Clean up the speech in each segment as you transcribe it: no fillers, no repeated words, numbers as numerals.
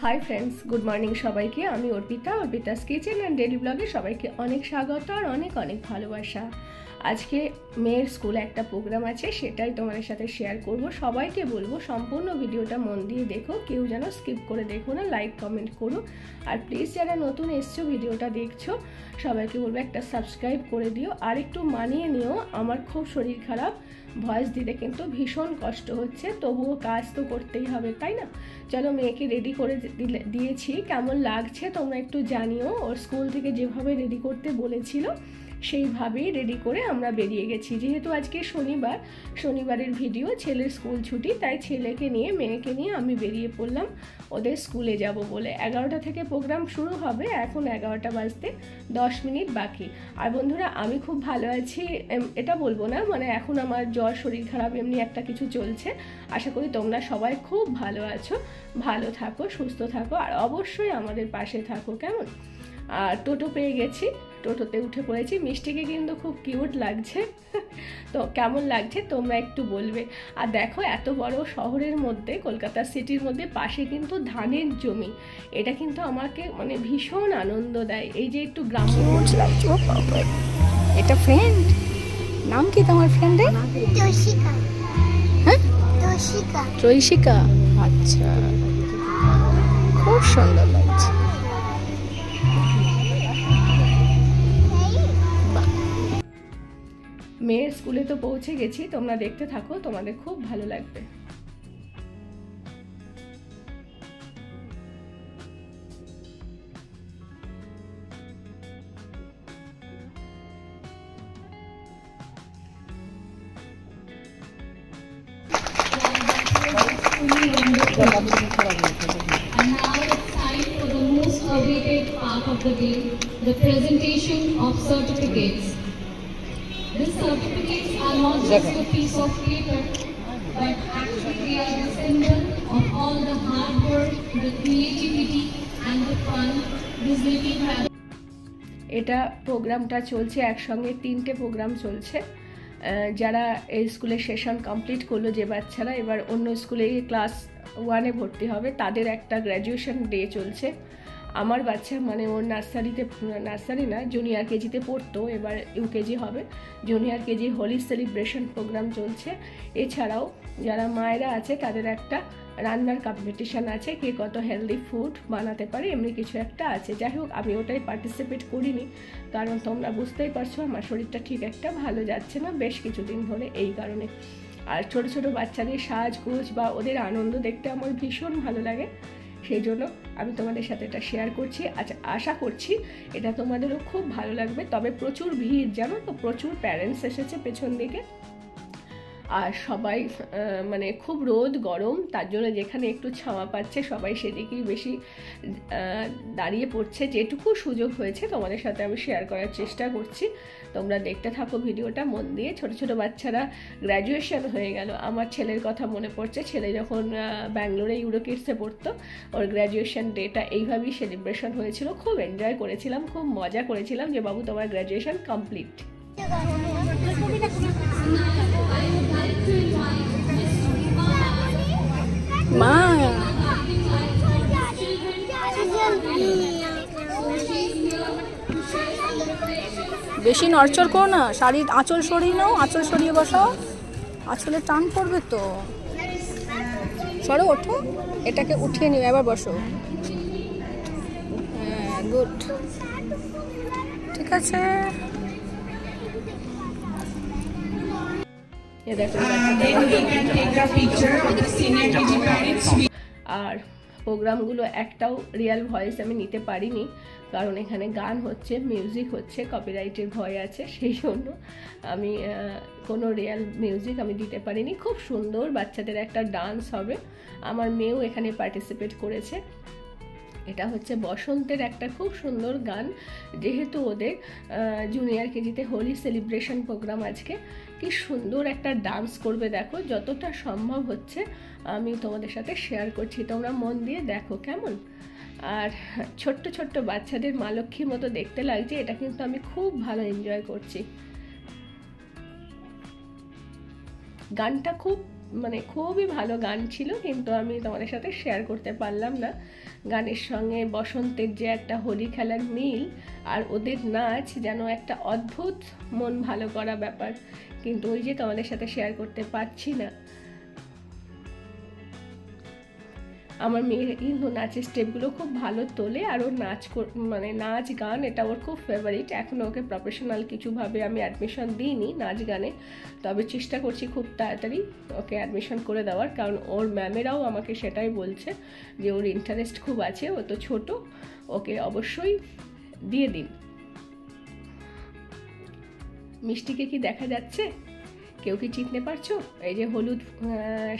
Hi friends good morning सबाइके आमी Arpita अर्पितास kitchen and daily ब्लगे सबाइके अनेक स्वागत और अनेक अनेक भालोबासा। आज के मेयर स्कूल एक प्रोग्राम आछे सेटाई तोमादेर साथे शेयर करब। सबाइके बोलबो सम्पूर्ण भिडियोटा मन दिए देखो, केउ जेन स्किप करे देखो ना, लाइक कमेंट करो और प्लिज जारा नतून एसछो भिडियोटा देखछो सबाइके बोलबो एकटा सबस्क्राइब करे दिओ और एकटू मानिये निओ। आमार खूब शरीर खाराप, ভয়েস দিতে কিন্তু ভীষণ কষ্ট হচ্ছে, তবুও কাজ তো করতেই হবে তাই না। চলো মেয়েকে রেডি করে দিয়েছি, কেমন লাগছে তোমরা একটু জানিও। ওর স্কুল থেকে যেভাবে রেডি করতে বলেছিল সেইভাবেই রেডি করে আমরা বেরিয়ে গেছি। যেহেতু আজকে শনিবার, শনিবারের ভিডিও, ছেলের স্কুল ছুটি, তাই ছেলেকে নিয়ে মেয়েকে নিয়ে আমি বেরিয়ে পড়লাম ওদের স্কুলে যাব বলে। 11টা থেকে প্রোগ্রাম শুরু হবে, এখন 11টা বাজতে 10 মিনিট বাকি। আর বন্ধুরা আমি খুব ভালো আছি এটা বলবো না, মানে এখন আমার জ্বর, শরীর খারাপ, এমনি একটা কিছু চলছে। আশা করি তোমরা সবাই খুব ভালো আছো, ভালো থাকো, সুস্থ থাকো আর অবশ্যই আমাদের পাশে থাকো, কেমন। আর টোটো পেয়ে গেছি, টোটোতে উঠে পড়েছি। মিষ্টিকে কিন্তু খুব কিউট লাগছে, তো কেমন লাগছে তোমরা একটু বলবে। আর দেখো এত বড় শহরের মধ্যে, কলকাতা সিটির মধ্যে পাশে কিন্তু ধানের জমি, এটা কিন্তু আমাকে মানে ভীষণ আনন্দ দেয়। এই যে একটু গ্রাম্য লাগছে। এটা ফ্রেন্ড, নাম কি তোমার ফ্রেন্ডের? ত্রৈশিকা। হ্যাঁ ত্রৈশিকা। ত্রৈশিকা, আচ্ছা খুব সুন্দর লাগছে। মেয়ের স্কুলে তো পৌঁছে গেছি, তোমরা দেখতে থাকো, তোমাদের খুব ভালো লাগবে। And now it's time for the most awaited part of the day, the presentation of certificates. These certificates are not just a piece of paper, but actually they are the symbol of all the hard work, the creativity and the fun these little have. এটা প্রোগ্রামটা চলছে একসঙ্গে, 3টে programme চলছে। যারা এই স্কুলের session complete করলো, যে বাচ্চারা এবার অন্য স্কুলে ক্লাস 1-এ ভর্তি হবে, তাদের একটা গ্র্যাজুয়েশন ডে চলছে। আমার বাচ্চা মানে ওর নার্সারি না, জুনিয়র কেজিতে পড়তো, এবার ইউকেজি হবে। Junior KG Holi celebration programme চলছে। এছাড়াও যারা মায়েরা আছে তাদের একটা রান্নার কম্পিটিশান আছে, কে কত হেলদি ফুড বানাতে পারে, এমনি কিছু একটা আছে। যাই হোক আমি ওটাই পার্টিসিপেট করিনি, কারণ তোমরা বুঝতেই পারছো আমার শরীরটা ঠিক একটা ভালো যাচ্ছে না বেশ কিছুদিন ধরে, এই কারণে। আর ছোট ছোট বাচ্চাদের সাজগোজ বা ওদের আনন্দ দেখতে আমার ভীষণ ভালো লাগে, সেই জন্য আমি তোমাদের সাথে এটা শেয়ার করছি। আচ্ছা, আশা করছি এটা তোমাদেরও খুব ভালো লাগবে। তবে প্রচুর ভিড়, জানো তো, প্রচুর প্যারেন্টস এসেছে পেছন দিকে। আর সবাই মানে খুব রোদ গরম, তার জন্য যেখানে একটু ছাওয়া পাচ্ছে সবাই সেদিকেই বেশি দাঁড়িয়ে পড়ছে। যেটুকু সুযোগ হয়েছে তোমাদের সাথে আমি শেয়ার করার চেষ্টা করছি, তোমরা দেখতে থাকো ভিডিওটা মন দিয়ে। ছোট ছোট বাচ্চারা গ্র্যাজুয়েশন হয়ে গেল, আমার ছেলের কথা মনে পড়ছে। ছেলে যখন ব্যাঙ্গালোরে ইউরোকিডসে পড়তো, ওর গ্র্যাজুয়েশন ডেটা এইভাবেই সেলিব্রেশন হয়েছিল। খুব এনজয় করেছিলাম, খুব মজা করেছিলাম যে বাবু তোমার গ্র্যাজুয়েশন কমপ্লিট। মা বেশি নড়চড় করো না, শাড়ির আঁচল সরিয়ে নাও, আঁচল সরিয়ে বসাও, আঁচলে টান পড়বে তো। সরো, ওঠো, এটাকে উঠিয়ে নিও, এবার বসো। হ্যাঁ, গুড, ঠিক আছে। আর প্রোগ্রামগুলো একটাও রিয়েল ভয়েস আমি নিতে পারিনি, কারণ এখানে গান হচ্ছে, মিউজিক হচ্ছে, কপিরাইটের ভয় আছে, সেই জন্য আমি কোনো রিয়েল মিউজিক আমি দিতে পারিনি। খুব সুন্দর বাচ্চাদের একটা ডান্স হবে, আমার মেয়েও এখানে পার্টিসিপেট করেছে। এটা হচ্ছে বসন্তের একটা খুব সুন্দর গান, যেহেতু ওদের জুনিয়র কেজিতে হোলি সেলিব্রেশন প্রোগ্রাম আজকে। কি সুন্দর একটা ডান্স করবে দেখো, যতটা সম্ভব হচ্ছে আমি তোমাদের সাথে শেয়ার করছি, তোমরা মন দিয়ে দেখো কেমন। আর ছোট্ট ছোট্ট বাচ্চাদের মা লক্ষ্মীর মতো দেখতে লাগছে, এটা কিন্তু আমি খুব ভালো এনজয় করছি। গানটা খুব মানে খুবই ভালো গান ছিল, কিন্তু আমি তোমাদের সাথে শেয়ার করতে পারলাম না। গানের সঙ্গে বসন্তের যে একটা হোলি খেলার মিল আর ওদের নাচ যেন একটা অদ্ভুত মন ভালো করা ব্যাপার, কিন্তু ওই যে তোমাদের সাথে শেয়ার করতে পারছি না। আমার মেয়ে কিন্তু নাচের স্টেপগুলো খুব ভালো তোলে, আর ওর মানে নাচ গান এটা ওর খুব ফেভারিট। এখনও ওকে প্রফেশনাল কিছুভাবে আমি অ্যাডমিশন দিইনি নাচ গানে, তবে চেষ্টা করছি খুব তাড়াতাড়ি ওকে অ্যাডমিশন করে দেওয়ার, কারণ ওর ম্যামেরাও আমাকে সেটাই বলছে যে ওর ইন্টারেস্ট খুব আছে, ও তো ছোট, ওকে অবশ্যই দিয়ে দিন। মিষ্টিকে কি দেখা যাচ্ছে? কেউ কি চিনতে পারছো? এই যে হলুদ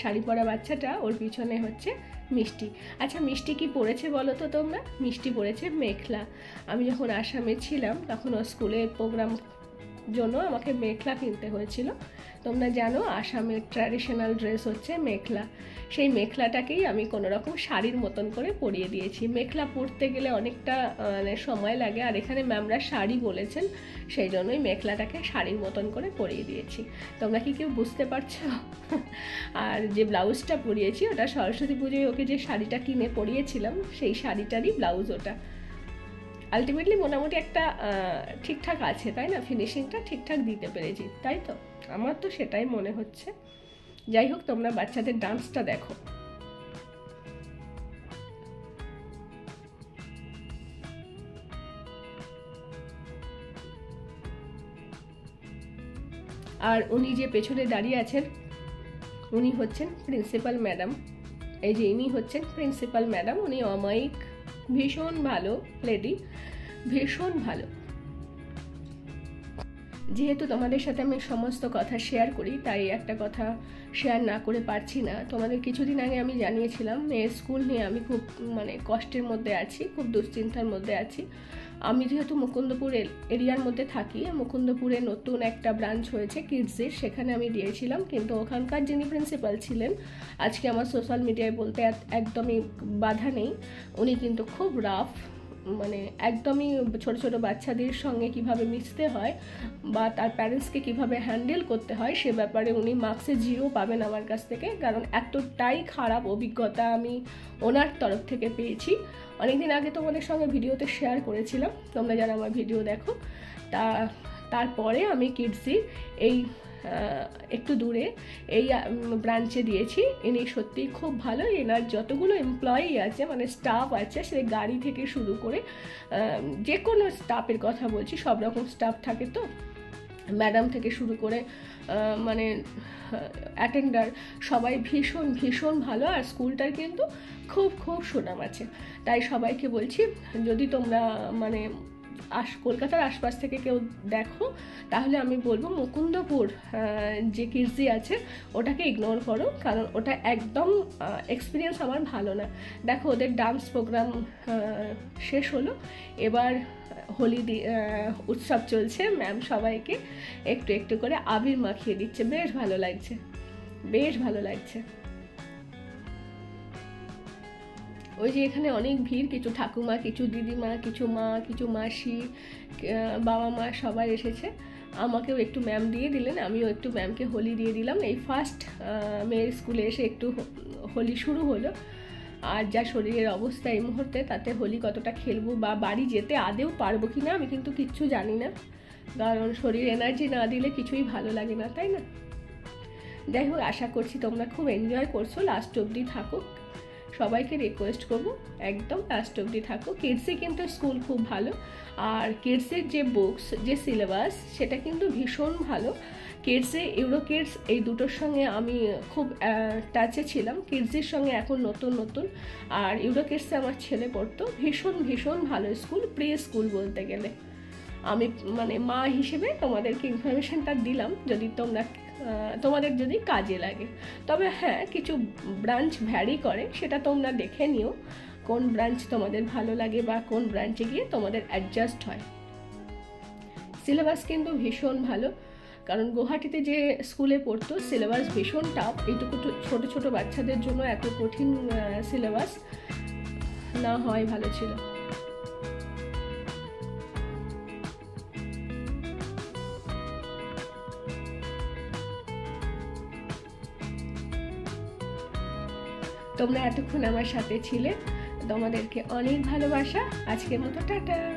শাড়ি পরা বাচ্চাটা, ওর পিছনে হচ্ছে মিষ্টি। আচ্ছা, মিষ্টি কি পড়েছে বলো তো তোমরা? মিষ্টি পড়েছে মেখলা। আমি যখন আসামে ছিলাম তখন ও স্কুলের প্রোগ্রাম জন্য আমাকে মেখলা কিনতে হয়েছিল। তোমরা জানো আসামের ট্র্যাডিশনাল ড্রেস হচ্ছে মেখলা। সেই মেখলাটাকেই আমি কোনো রকম শাড়ির মতন করে পরিয়ে দিয়েছি। মেখলা পরতে গেলে অনেকটা মানে সময় লাগে, আর এখানে ম্যামরা শাড়ি বলেছেন, সেই জন্যই মেখলাটাকে শাড়ির মতন করে পরিয়ে দিয়েছি। তোমরা কি কেউ বুঝতে পারছো? আর যে ব্লাউজটা পরিয়েছি ওটা সরস্বতী পুজোয় ওকে যে শাড়িটা কিনে পরিয়েছিলাম সেই শাড়িটারই ব্লাউজ ওটা। আলটিমেটলি মোটামুটি একটা ঠিকঠাক আছে, তাই না? ফিনিশিংটা ঠিকঠাক দিতে পেরেছি, তাই তো? আমার তো সেটাই মনে হচ্ছে। যাই হোক, তোমরা বাচ্চাদের ডান্সটা দেখো। আর উনি যে পেছনে দাঁড়িয়ে আছেন উনি হচ্ছেন প্রিন্সিপাল ম্যাডাম। এই যে ইনি হচ্ছেন প্রিন্সিপাল ম্যাডাম, উনি অমায়িক, ভীষণ ভালো লেডি, ভীষণ ভালো। যেহেতু তোমাদের সাথে আমি সমস্ত কথা শেয়ার করি, তাই একটা কথা শেয়ার না করে পারছি না। তোমাদের কিছুদিন আগে আমি জানিয়েছিলাম মেয়ের স্কুল নিয়ে আমি খুব মানে কষ্টের মধ্যে আছি, খুব দুশ্চিন্তার মধ্যে আছি। আমি যেহেতু মুকুন্দপুর এরিয়ার মধ্যে থাকি, মুকুন্দপুরে নতুন একটা ব্রাঞ্চ হয়েছে কিডসের, সেখানে আমি দিয়েছিলাম, কিন্তু ওখানকার যিনি প্রিন্সিপাল ছিলেন, আজকে আমার সোশ্যাল মিডিয়ায় বলতে একদমই বাধা নেই, উনি কিন্তু খুব রাফ, মানে একদমই ছোট ছোট বাচ্চাদের সঙ্গে কিভাবে মিশতে হয় বা তার প্যারেন্টসকে কিভাবে হ্যান্ডেল করতে হয় সে ব্যাপারে উনি মার্কসে 0 পাবেন আমার কাছ থেকে, কারণ এতটাই খারাপ অভিজ্ঞতা আমি ওনার তরফ থেকে পেয়েছি। অনেকদিন আগে তোমাদের সঙ্গে ভিডিওতে শেয়ার করেছিলাম, তোমরা যারা আমার ভিডিও দেখো, তারপরে আমি কিডসি এই একটু দূরে এই ব্রাঞ্চে দিয়েছি। ইনি সত্যিই খুব ভালো। এনার যতগুলো এমপ্লয়ি আছে, মানে স্টাফ আছে, সে গাড়ি থেকে শুরু করে যে কোনো স্টাফের কথা বলছি, সব রকম স্টাফ থাকে তো, ম্যাডাম থেকে শুরু করে মানে অ্যাটেন্ডার, সবাই ভীষণ ভীষণ ভালো। আর স্কুলটার কিন্তু খুব খুব সুনাম আছে। তাই সবাইকে বলছি, যদি তোমরা মানে কলকাতার আশপাশ থেকে কেউ দেখো, তাহলে আমি বলবো মুকুন্দপুর যে কিডসি আছে ওটাকে ইগনোর করো, কারণ ওটা একদম এক্সপিরিয়েন্স আমার ভালো না। দেখো ওদের ডান্স প্রোগ্রাম শেষ হলো, এবার হোলি উৎসব চলছে, ম্যাম সবাইকে একটু একটু করে আবির মাখিয়ে দিচ্ছে, বেশ ভালো লাগছে, বেশ ভালো লাগছে। ওই যে এখানে অনেক ভিড়, কিছু ঠাকুমা, কিছু দিদিমা, কিছু মা, কিছু মাসি, বাবা মা সবাই এসেছে। আমাকেও একটু ম্যাম দিয়ে দিলেন, আমিও একটু ম্যামকে হোলি দিয়ে দিলাম। এই ফার্স্ট মেয়ের স্কুলে এসে একটু হোলি শুরু হলো। আর যা শরীরের অবস্থা এই মুহূর্তে, তাতে হোলি কতটা খেলবো বা বাড়ি যেতে আদেও পারবো কি না আমি কিন্তু কিচ্ছু জানি না, কারণ শরীর এনার্জি না দিলে কিছুই ভালো লাগে না, তাই না? যাই হোক, আশা করছি তোমরা খুব এনজয় করছো, লাস্ট অবধি থাকো। সবাইকে রিকোয়েস্ট করবো একদম লাস্ট অবধি থাকো। কিডসে কিন্তু স্কুল খুব ভালো, আর কিডসের যে বুকস, যে সিলেবাস, সেটা কিন্তু ভীষণ ভালো। কিডসে ইউরো কিডস এই দুটোর সঙ্গে আমি খুব টাচে ছিলাম, কিডসের সঙ্গে এখন নতুন নতুন। আর ইউরো কিডসে আমার ছেলে পড়তো, ভীষণ ভীষণ ভালো স্কুল, প্রি স্কুল বলতে গেলে। আমি মানে মা হিসেবে তোমাদেরকে ইনফরমেশনটা দিলাম, যদি তোমাদের যদি কাজে লাগে। তবে হ্যাঁ, কিছু ব্রাঞ্চ ভ্যারি করে, সেটা তোমরা দেখে নিও কোন ব্রাঞ্চ তোমাদের ভালো লাগে বা কোন ব্রাঞ্চে গিয়ে তোমাদের অ্যাডজাস্ট হয়। সিলেবাস কিন্তু ভীষণ ভালো, কারণ গুয়াহাটিতে যে স্কুলে পড়তো সিলেবাস ভীষণ টাফ। এইটুকু ছোট ছোট বাচ্চাদের জন্য এত কঠিন সিলেবাস না হয় ভালো ছিল। তোমরা এতক্ষণ আমার সাথে ছিলে, তোমাদেরকে অনেক ভালোবাসা। আজকের মতো টাটা।